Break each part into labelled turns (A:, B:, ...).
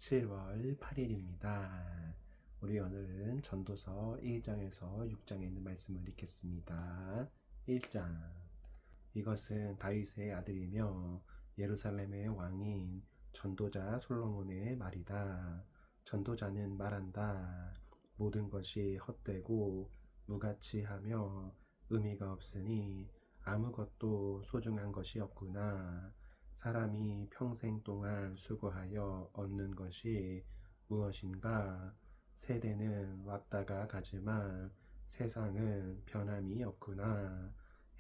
A: 7월 8일입니다. 우리 오늘은 전도서 1장에서 6장에 있는 말씀을 읽겠습니다. 1장. 이것은 다윗의 아들이며 예루살렘의 왕인 전도자 솔로몬의 말이다. 전도자는 말한다. 모든 것이 헛되고 무가치하며 의미가 없으니 아무것도 소중한 것이 없구나. 사람이 평생 동안 수고하여 얻는 것이 무엇인가? 세대는 왔다가 가지만 세상은 변함이 없구나.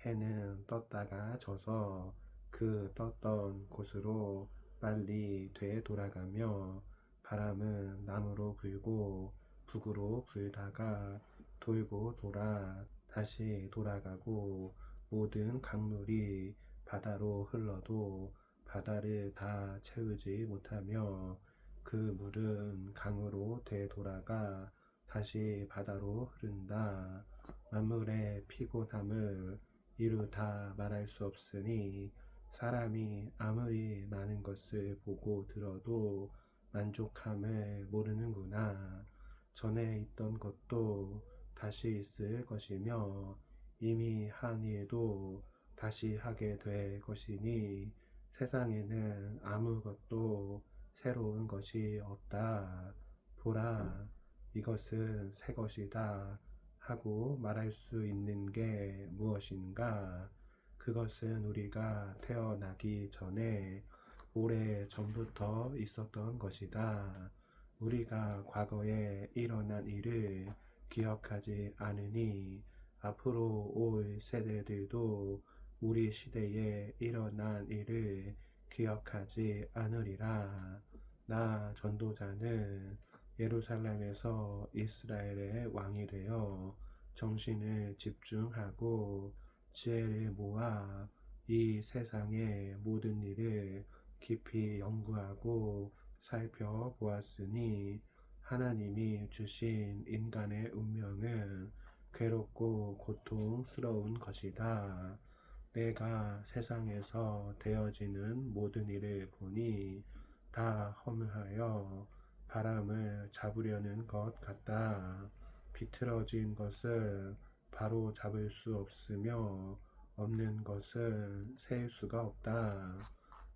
A: 해는 떴다가 져서 그 떴던 곳으로 빨리 되돌아가며 바람은 남으로 불고 북으로 불다가 돌고 돌아 다시 돌아가고 모든 강물이 바다로 흘러도 바다를 다 채우지 못하며 그 물은 강으로 되돌아가 다시 바다로 흐른다. 만물의 피곤함을 이루 다 말할 수 없으니 사람이 아무리 많은 것을 보고 들어도 만족함을 모르는구나. 전에 있던 것도 다시 있을 것이며 이미 한 일도 다시 하게 될 것이니 세상에는 아무것도 새로운 것이 없다. 보라, 이것은 새 것이다 하고 말할 수 있는 게 무엇인가? 그것은 우리가 태어나기 전에 오래 전부터 있었던 것이다. 우리가 과거에 일어난 일을 기억하지 않으니 앞으로 올 세대들도 우리 시대에 일어난 일을 기억하지 않으리라. 나 전도자는 예루살렘에서 이스라엘의 왕이 되어 정신을 집중하고 지혜를 모아 이 세상의 모든 일을 깊이 연구하고 살펴보았으니 하나님이 주신 인간의 운명은 괴롭고 고통스러운 것이다. 내가 세상에서 되어지는 모든 일을 보니 다 허무하여 바람을 잡으려는 것 같다. 비틀어진 것을 바로 잡을 수 없으며 없는 것을 셀 수가 없다.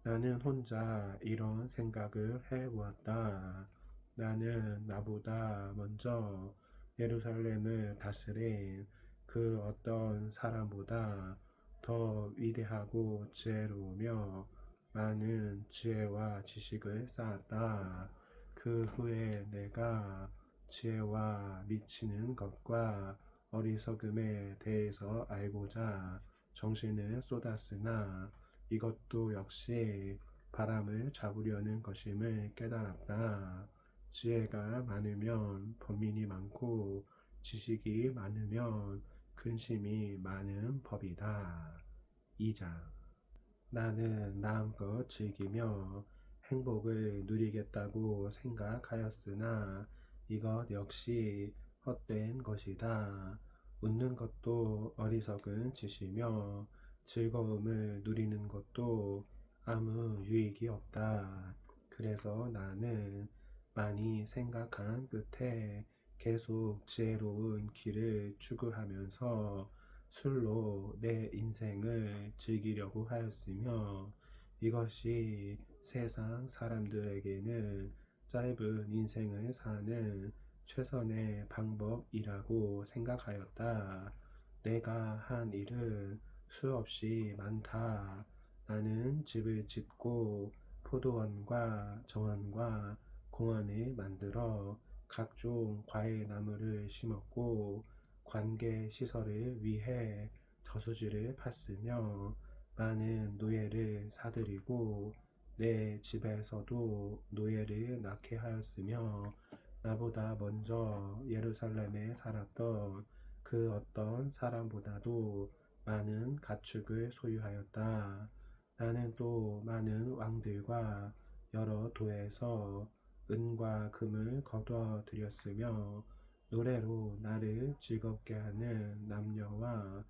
A: 나는 혼자 이런 생각을 해보았다. 나는 나보다 먼저 예루살렘을 다스린 그 어떤 사람보다 더 위대하고 지혜로우며 많은 지혜와 지식을 쌓았다. 그 후에 내가 지혜와 미치는 것과 어리석음에 대해서 알고자 정신을 쏟았으나 이것도 역시 바람을 잡으려는 것임을 깨달았다. 지혜가 많으면 번민이 많고 지식이 많으면 근심이 많은 법이다. 2장. 나는 마음껏 즐기며 행복을 누리겠다고 생각하였으나 이것 역시 헛된 것이다. 웃는 것도 어리석은 짓이며 즐거움을 누리는 것도 아무 유익이 없다. 그래서 나는 많이 생각한 끝에 계속 지혜로운 길을 추구하면서 술로 내 인생을 즐기려고 하였으며 이것이 세상 사람들에게는 짧은 인생을 사는 최선의 방법이라고 생각하였다. 내가 한 일은 수없이 많다. 나는 집을 짓고 포도원과 정원과 공원을 만들어 각종 과일나무를 심었고 관계 시설을 위해 저수지를 팠으며 많은 노예를 사들이고 내 집에서도 노예를 낳게 하였으며 나보다 먼저 예루살렘에 살았던 그 어떤 사람보다도 많은 가축을 소유하였다. 나는 또 많은 왕들과 여러 도에서 은과 금을 거둬 들였으며 노래로 나를 즐겁게 하는 남녀와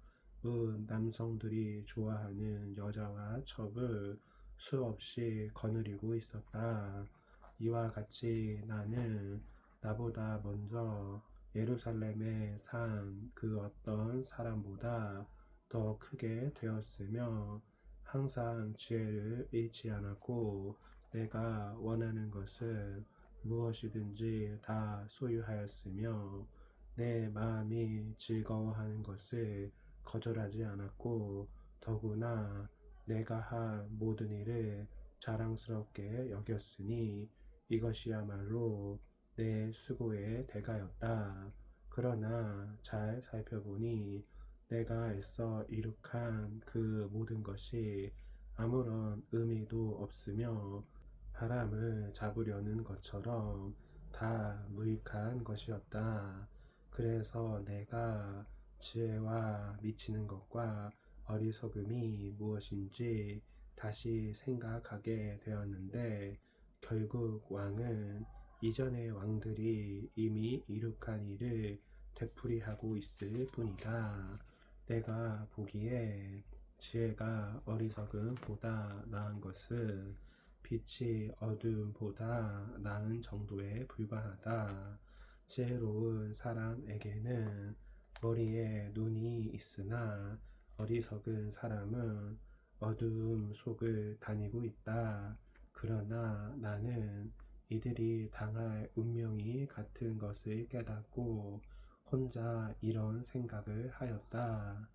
A: 남성들이 좋아하는 여자와 첩을 수없이 거느리고 있었다. 이와 같이 나는 나보다 먼저 예루살렘에 산 그 어떤 사람보다 더 크게 되었으며 항상 지혜를 잃지 않았고 내가 원하는 것을 무엇이든지 다 소유하였으며 내 마음이 즐거워하는 것을 거절하지 않았고 더구나 내가 한 모든 일을 자랑스럽게 여겼으니 이것이야말로 내 수고의 대가였다. 그러나 잘 살펴보니 내가 애써 이룩한 그 모든 것이 아무런 의미도 없으며 바람을 잡으려는 것처럼 다 무익한 것이었다. 그래서 내가 지혜와 미치는 것과 어리석음이 무엇인지 다시 생각하게 되었는데 결국 왕은 이전의 왕들이 이미 이룩한 일을 되풀이하고 있을 뿐이다. 내가 보기에 지혜가 어리석음보다 나은 것은 빛이 어두움보다 나은 정도에 불과하다. 지혜로운 사람에게는 머리에 눈이 있으나 어리석은 사람은 어두움 속을 다니고 있다. 그러나 나는 이들이 당할 운명이 같은 것을 깨닫고 혼자 이런 생각을 하였다.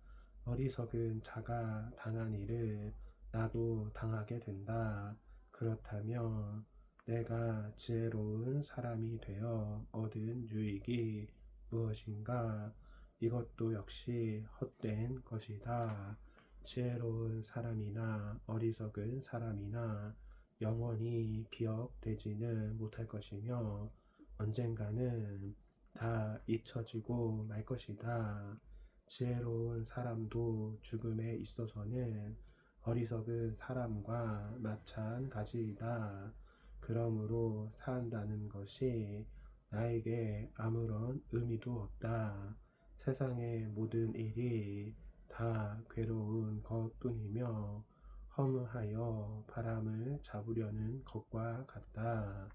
A: 어리석은 자가 당한 일을 나도 당하게 된다. 그렇다면 내가 지혜로운 사람이 되어 얻은 유익이 무엇인가? 이것도 역시 헛된 것이다. 지혜로운 사람이나 어리석은 사람이나 영원히 기억되지는 못할 것이며 언젠가는 다 잊혀지고 말 것이다. 지혜로운 사람도 죽음에 있어서는 어리석은 사람과 마찬가지이다. 그러므로 산다는 것이 나에게 아무런 의미도 없다. 세상의 모든 일이 다 괴로운 것뿐이며 허무하여 바람을 잡으려는 것과 같다.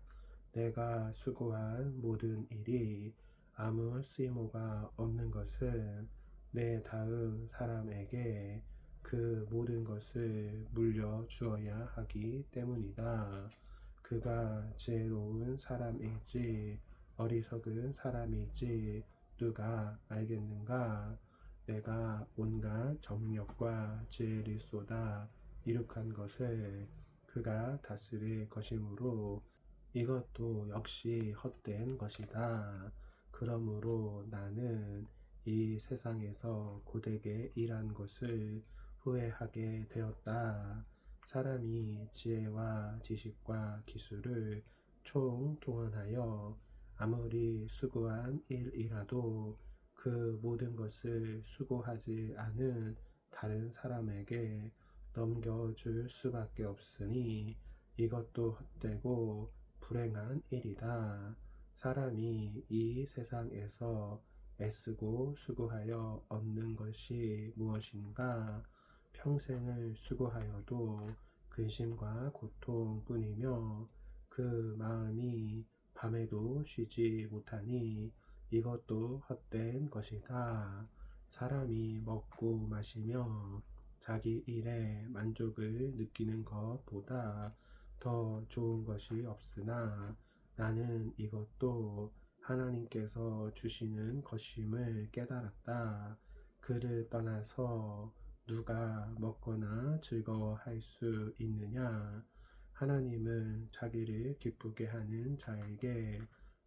A: 내가 수고한 모든 일이 아무 쓸모가 없는 것은 내 다음 사람에게 그 모든 것을 물려주어야 하기 때문이다. 그가 지혜로운 사람일지 어리석은 사람일지 누가 알겠는가? 내가 온갖 정력과 지혜를 쏟아 이룩한 것을 그가 다스릴 것이므로 이것도 역시 헛된 것이다. 그러므로 나는 이 세상에서 고되게 일한 것을 후회하게 되었다. 사람이 지혜와 지식과 기술을 총동원하여 아무리 수고한 일이라도 그 모든 것을 수고하지 않은 다른 사람에게 넘겨줄 수밖에 없으니 이것도 헛되고 불행한 일이다. 사람이 이 세상에서 애쓰고 수고하여 얻는 것이 무엇인가? 평생을 수고하여도 근심과 고통뿐이며 그 마음이 밤에도 쉬지 못하니 이것도 헛된 것이다. 사람이 먹고 마시며 자기 일에 만족을 느끼는 것보다 더 좋은 것이 없으나 나는 이것도 하나님께서 주시는 것임을 깨달았다. 그를 떠나서 누가 먹거나 즐거워할 수 있느냐? 하나님은 자기를 기쁘게 하는 자에게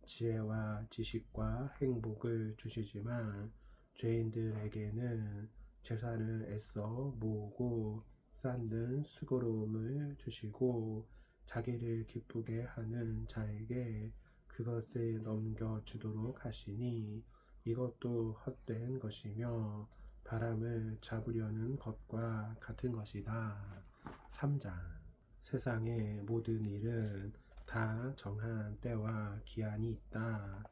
A: 지혜와 지식과 행복을 주시지만 죄인들에게는 재산을 애써 모으고 쌓는 수고로움을 주시고 자기를 기쁘게 하는 자에게 그것을 넘겨주도록 하시니 이것도 헛된 것이며 바람을 잡으려는 것과 같은 것이다. 3장 세상의 모든 일은 다 정한 때와 기한이 있다.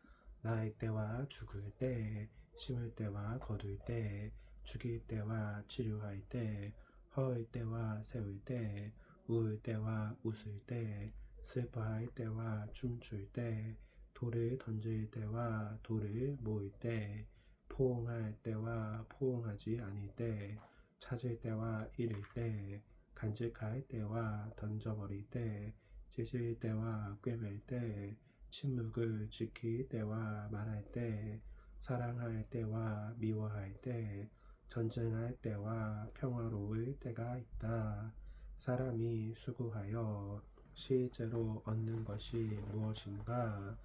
A: 나의 때와 죽을 때, 심을 때와 거둘 때, 죽일 때와 치료할 때, 허울 때와 세울 때, 우을 때와 웃을 때, 슬퍼할 때와 춤출 때, 돌을 던질 때와 돌을 모을 때, 포옹할 때와 포옹하지 아닐 때, 찾을 때와 잃을 때, 간직할 때와 던져버릴 때, 찢을 때와 꿰맬 때, 침묵을 지킬 때와 말할 때, 사랑할 때와 미워할 때, 전쟁할 때와 평화로울 때가 있다. 사람이 수고하여 실제로 얻는 것이 무엇인가?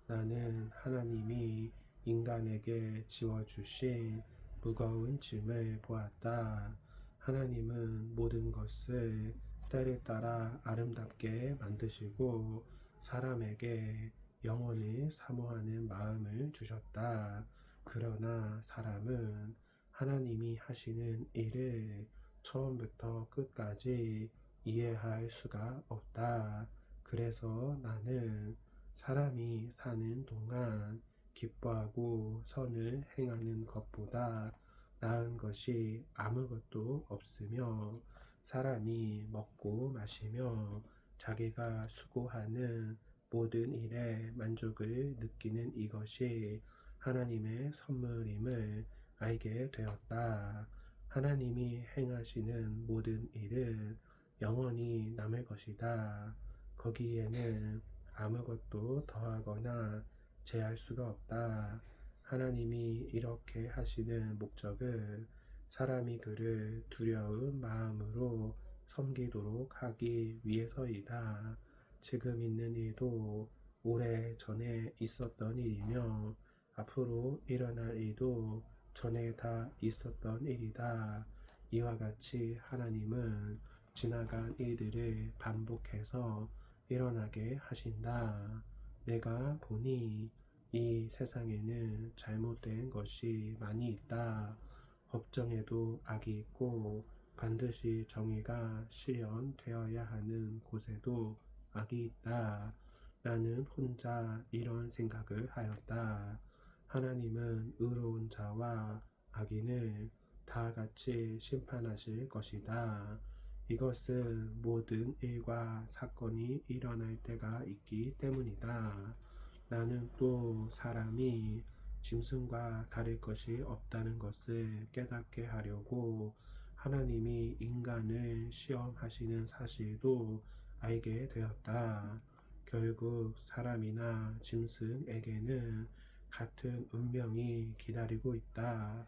A: 나는 하나님이 인간에게 지워주신 무거운 짐을 보았다. 하나님은 모든 것을 때를 따라 아름답게 만드시고 사람에게 영혼을 사모하는 마음을 주셨다. 그러나 사람은 하나님이 하시는 일을 처음부터 끝까지 이해할 수가 없다. 그래서 나는 사람이 사는 동안 기뻐하고 선을 행하는 것보다 나은 것이 아무것도 없으며 사람이 먹고 마시며 자기가 수고하는 모든 일에 만족을 느끼는 이것이 하나님의 선물임을 알게 되었다. 하나님이 행하시는 모든 일은 영원히 남을 것이다. 거기에는 아무것도 더하거나 제할 수가 없다. 하나님이 이렇게 하시는 목적은 사람이 그를 두려운 마음으로 섬기도록 하기 위해서이다. 지금 있는 일도 오래 전에 있었던 일이며 앞으로 일어날 일도 전에 다 있었던 일이다. 이와 같이 하나님은 지나간 일들을 반복해서 일어나게 하신다. 내가 보니 이 세상에는 잘못된 것이 많이 있다. 법정에도 악이 있고 반드시 정의가 실현되어야 하는 곳에도 악이 있다. 나는 혼자 이런 생각을 하였다. 하나님은 의로운 자와 악인을 다 같이 심판하실 것이다. 이것은 모든 일과 사건이 일어날 때가 있기 때문이다. 나는 또 사람이 짐승과 다를 것이 없다는 것을 깨닫게 하려고 하나님이 인간을 시험하시는 사실도 알게 되었다. 결국 사람이나 짐승에게는 같은 운명이 기다리고 있다.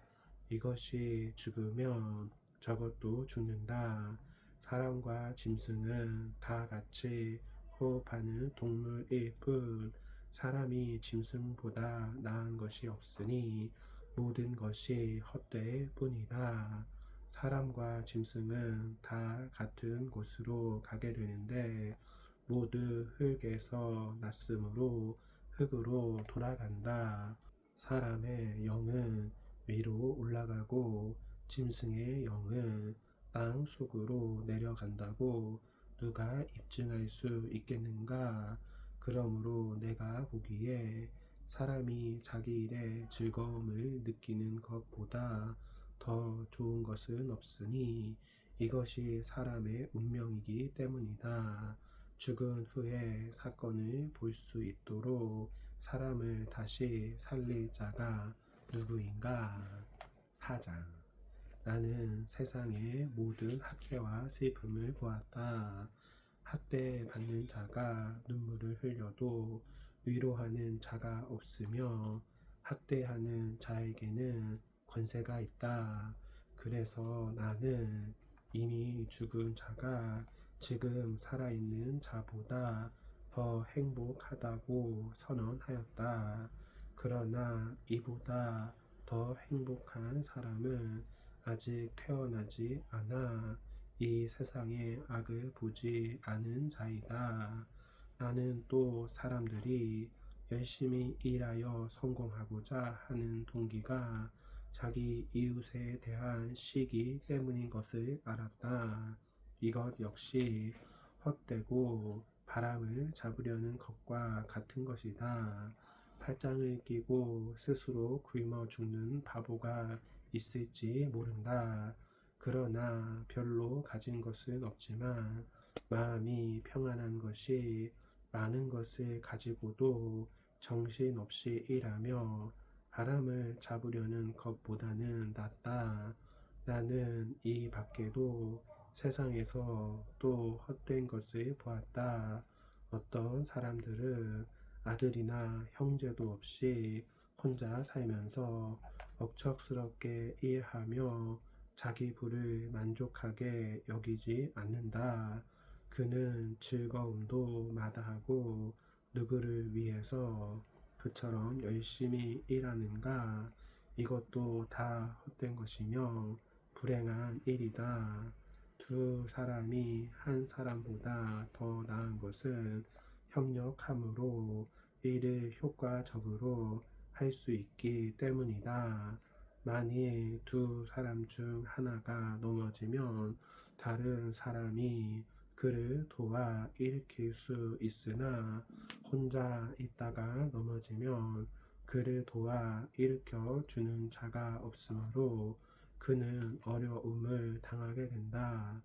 A: 이것이 죽으면 저것도 죽는다. 사람과 짐승은 다 같이 호흡하는 동물일 뿐 사람이 짐승보다 나은 것이 없으니 모든 것이 헛되일 뿐이다. 사람과 짐승은 다 같은 곳으로 가게 되는데 모두 흙에서 났으므로 흙으로 돌아간다. 사람의 영은 위로 올라가고 짐승의 영은 땅 속으로 내려간다고 누가 입증할 수 있겠는가? 그러므로 내가 보기에 사람이 자기 일에 즐거움을 느끼는 것보다 더 좋은 것은 없으니 이것이 사람의 운명이기 때문이다. 죽은 후에 사건을 볼 수 있도록 사람을 다시 살릴 자가 누구인가? 4장. 나는 세상의 모든 학대와 슬픔을 보았다. 학대받는 자가 눈물을 흘려도 위로하는 자가 없으며 학대하는 자에게는 권세가 있다. 그래서 나는 이미 죽은 자가 지금 살아있는 자보다 더 행복하다고 선언하였다. 그러나 이보다 더 행복한 사람은 아직 태어나지 않아 이 세상의 악을 보지 않은 자이다. 나는 또 사람들이 열심히 일하여 성공하고자 하는 동기가 자기 이웃에 대한 시기 때문인 것을 알았다. 이것 역시 헛되고 바람을 잡으려는 것과 같은 것이다. 팔짱을 끼고 스스로 굶어 죽는 바보가 있을지 모른다. 그러나 별로 가진 것은 없지만 마음이 평안한 것이 많은 것을 가지고도 정신없이 일하며 바람을 잡으려는 것보다는 낫다. 나는 이 밖에도 세상에서 또 헛된 것을 보았다. 어떤 사람들은 아들이나 형제도 없이 혼자 살면서 억척스럽게 일하며 자기 부를 만족하게 여기지 않는다. 그는 즐거움도 마다하고 누구를 위해서 그처럼 열심히 일하는가? 이것도 다 헛된 것이며 불행한 일이다. 두 사람이 한 사람보다 더 나은 것은 협력함으로 일을 효과적으로 할 수 있기 때문이다. 만일 두 사람 중 하나가 넘어지면 다른 사람이 그를 도와 일으킬 수 있으나 혼자 있다가 넘어지면 그를 도와 일으켜 주는 자가 없으므로 그는 어려움을 당하게 된다.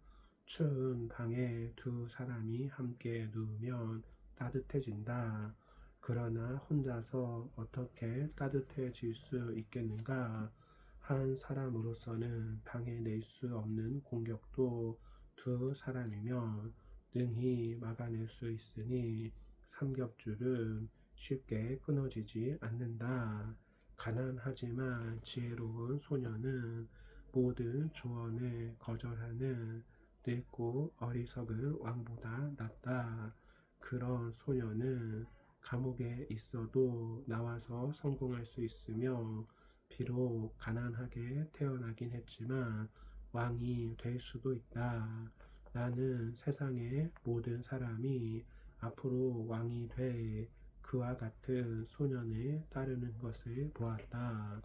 A: 추운 방에 두 사람이 함께 누우면 따뜻해진다. 그러나 혼자서 어떻게 따뜻해질 수 있겠는가? 한 사람으로서는 방해낼 수 없는 공격도 두 사람이면 능히 막아낼 수 있으니 삼겹줄은 쉽게 끊어지지 않는다. 가난하지만 지혜로운 소녀는 모든 조언을 거절하는 늙고 어리석은 왕보다 낫다. 그런 소녀는 감옥에 있어도 나와서 성공할 수 있으며 비록 가난하게 태어나긴 했지만 왕이 될 수도 있다. 나는 세상의 모든 사람이 앞으로 왕이 돼 그와 같은 소년을 따르는 것을 보았다.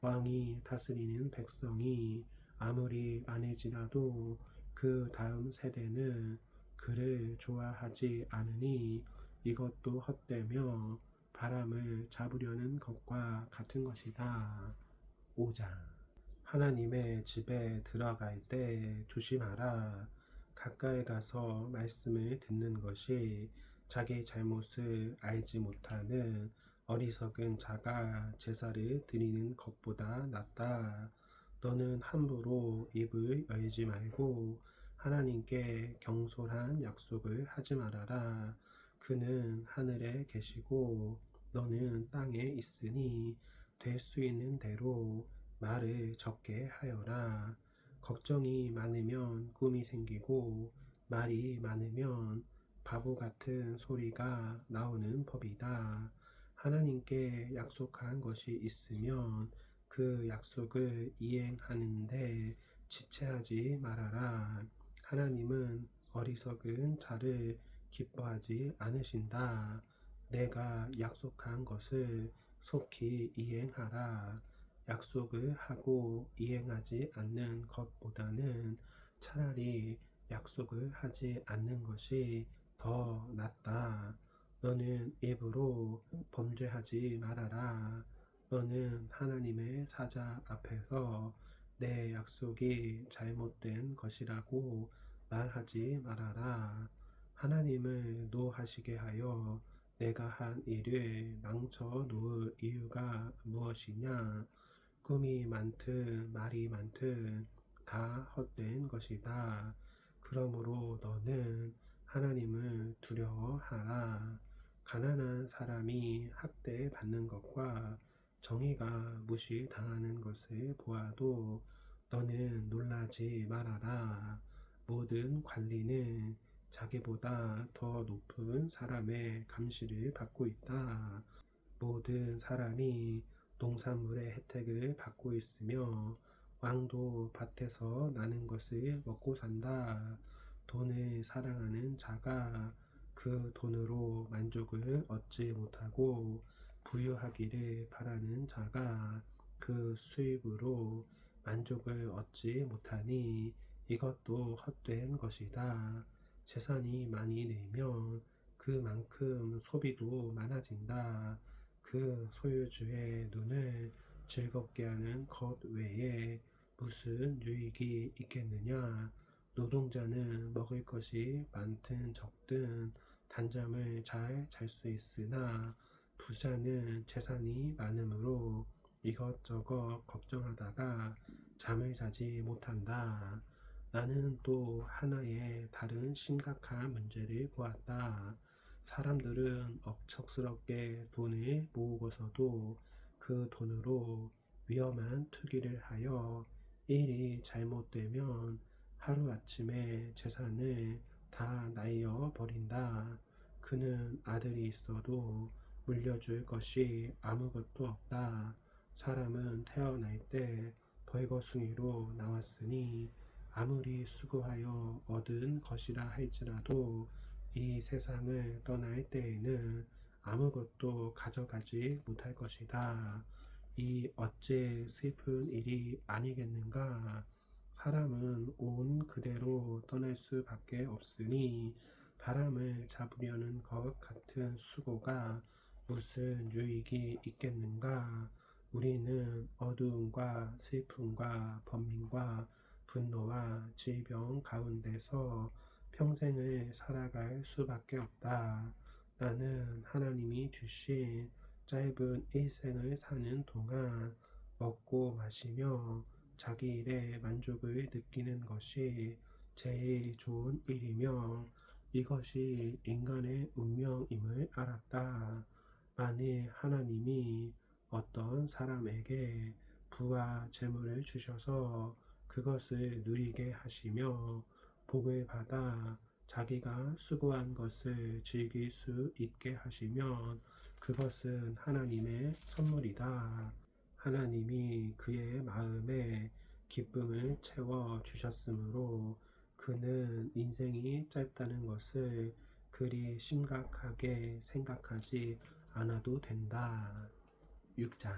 A: 왕이 다스리는 백성이 아무리 많을지라도 그 다음 세대는 그를 좋아하지 않으니 이것도 헛되며 바람을 잡으려는 것과 같은 것이다. 5장 하나님의 집에 들어갈 때 조심하라. 가까이 가서 말씀을 듣는 것이 자기 잘못을 알지 못하는 어리석은 자가 제사를 드리는 것보다 낫다. 너는 함부로 입을 열지 말고 하나님께 경솔한 약속을 하지 말아라. 그는 하늘에 계시고 너는 땅에 있으니 될 수 있는 대로 말을 적게 하여라. 걱정이 많으면 꿈이 생기고 말이 많으면 바보 같은 소리가 나오는 법이다. 하나님께 약속한 것이 있으면 그 약속을 이행하는데 지체하지 말아라. 하나님은 어리석은 자를 기뻐하지 않으신다. 내가 약속한 것을 속히 이행하라. 약속을 하고 이행하지 않는 것보다는 차라리 약속을 하지 않는 것이 더 낫다. 너는 입으로 범죄하지 말아라. 너는 하나님의 사자 앞에서 내 약속이 잘못된 것이라고 말하지 말아라. 하나님을 노하시게 하여 내가 한 일을 망쳐 놓을 이유가 무엇이냐? 꿈이 많든 말이 많든 다 헛된 것이다. 그러므로 너는 하나님을 두려워하라. 가난한 사람이 학대받는 것과 정의가 무시당하는 것을 보아도 너는 놀라지 말아라. 모든 관리는 자기보다 더 높은 사람의 감시를 받고 있다. 모든 사람이 농산물의 혜택을 받고 있으며 왕도 밭에서 나는 것을 먹고 산다. 돈을 사랑하는 자가 그 돈으로 만족을 얻지 못하고 부유하기를 바라는 자가 그 수입으로 만족을 얻지 못하니 이것도 헛된 것이다. 재산이 많이 늘면 그만큼 소비도 많아진다. 그 소유주의 눈을 즐겁게 하는 것 외에 무슨 유익이 있겠느냐? 노동자는 먹을 것이 많든 적든 단잠을 잘 잘 수 있으나 부자는 재산이 많으므로 이것저것 걱정하다가 잠을 자지 못한다. 나는 또 하나의 다른 심각한 문제를 보았다. 사람들은 억척스럽게 돈을 모으고서도 그 돈으로 위험한 투기를 하여 일이 잘못되면 하루아침에 재산을 다 날려 버린다. 그는 아들이 있어도 물려줄 것이 아무것도 없다. 사람은 태어날 때 벌거숭이로 나왔으니 아무리 수고하여 얻은 것이라 할지라도 이 세상을 떠날 때에는 아무것도 가져가지 못할 것이다. 이 어째 슬픈 일이 아니겠는가? 사람은 온 그대로 떠날 수밖에 없으니 바람을 잡으려는 것 같은 수고가 무슨 유익이 있겠는가? 우리는 어두움과 슬픔과 번민과 분노와 질병 가운데서 평생을 살아갈 수밖에 없다. 나는 하나님이 주신 짧은 일생을 사는 동안 먹고 마시며 자기 일에 만족을 느끼는 것이 제일 좋은 일이며 이것이 인간의 운명임을 알았다. 만일 하나님이 어떤 사람에게 부와 재물을 주셔서 그것을 누리게 하시며 복을 받아 자기가 수고한 것을 즐길 수 있게 하시면 그것은 하나님의 선물이다. 하나님이 그의 마음에 기쁨을 채워 주셨으므로 그는 인생이 짧다는 것을 그리 심각하게 생각하지 않아도 된다. 6장.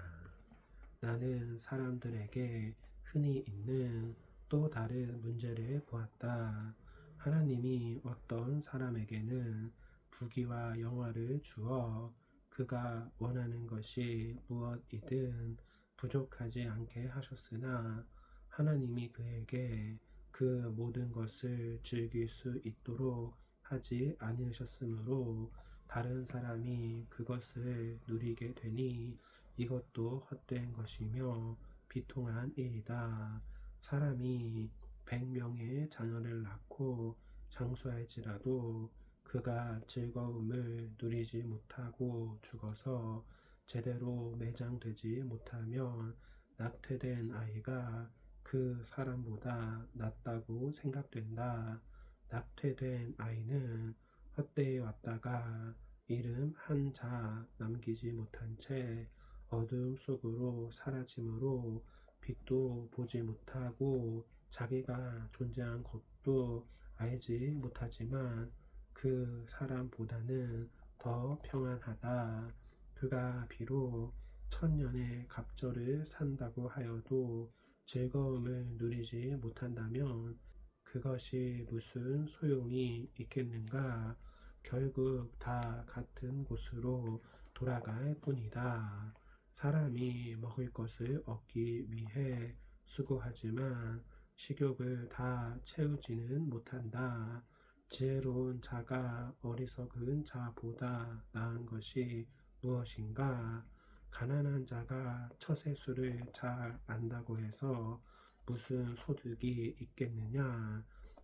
A: 나는 사람들에게 흔히 있는 또 다른 문제를 보았다. 하나님이 어떤 사람에게는 부귀와 영화를 주어 그가 원하는 것이 무엇이든 부족하지 않게 하셨으나 하나님이 그에게 그 모든 것을 즐길 수 있도록 하지 않으셨으므로 다른 사람이 그것을 누리게 되니 이것도 헛된 것이며 비통한 일이다. 사람이 100명의 자녀를 낳고 장수할지라도 그가 즐거움을 누리지 못하고 죽어서 제대로 매장되지 못하면 낙태된 아이가 그 사람보다 낫다고 생각된다. 낙태된 아이는 헛되이 왔다가 이름 한 자 남기지 못한 채 어둠 속으로 사라짐으로 빛도 보지 못하고 자기가 존재한 것도 알지 못하지만 그 사람보다는 더 평안하다. 그가 비록 천년의 갑절을 산다고 하여도 즐거움을 누리지 못한다면 그것이 무슨 소용이 있겠는가? 결국 다 같은 곳으로 돌아갈 뿐이다. 사람이 먹을 것을 얻기 위해 수고하지만 식욕을 다 채우지는 못한다. 지혜로운 자가 어리석은 자보다 나은 것이 무엇인가? 가난한 자가 처세술을 잘 안다고 해서 무슨 소득이 있겠느냐?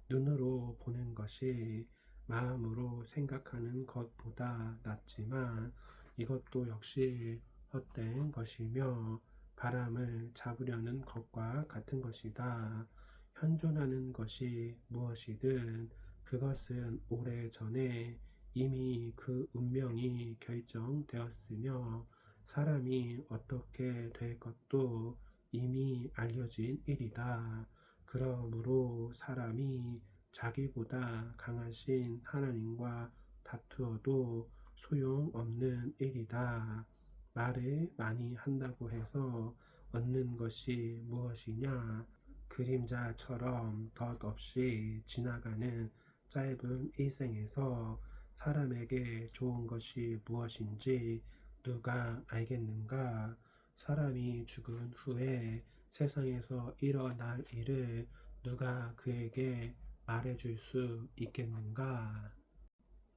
A: 눈으로 보는 것이 마음으로 생각하는 것보다 낫지만 이것도 역시 헛된 것이며 바람을 잡으려는 것과 같은 것이다. 현존하는 것이 무엇이든 그것은 오래전에 이미 그 운명이 결정되었으며 사람이 어떻게 될 것도 이미 알려진 일이다. 그러므로 사람이 자기보다 강하신 하나님과 다투어도 소용없는 일이다. 말을 많이 한다고 해서 얻는 것이 무엇이냐? 그림자처럼 덧없이 지나가는 짧은 일생에서 사람에게 좋은 것이 무엇인지 누가 알겠는가? 사람이 죽은 후에 세상에서 일어날 일을 누가 그에게 말해줄 수 있겠는가?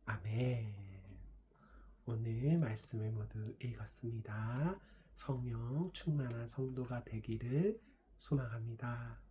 A: 아멘. 오늘 말씀을 모두 읽었습니다. 성령 충만한 성도가 되기를 소망합니다.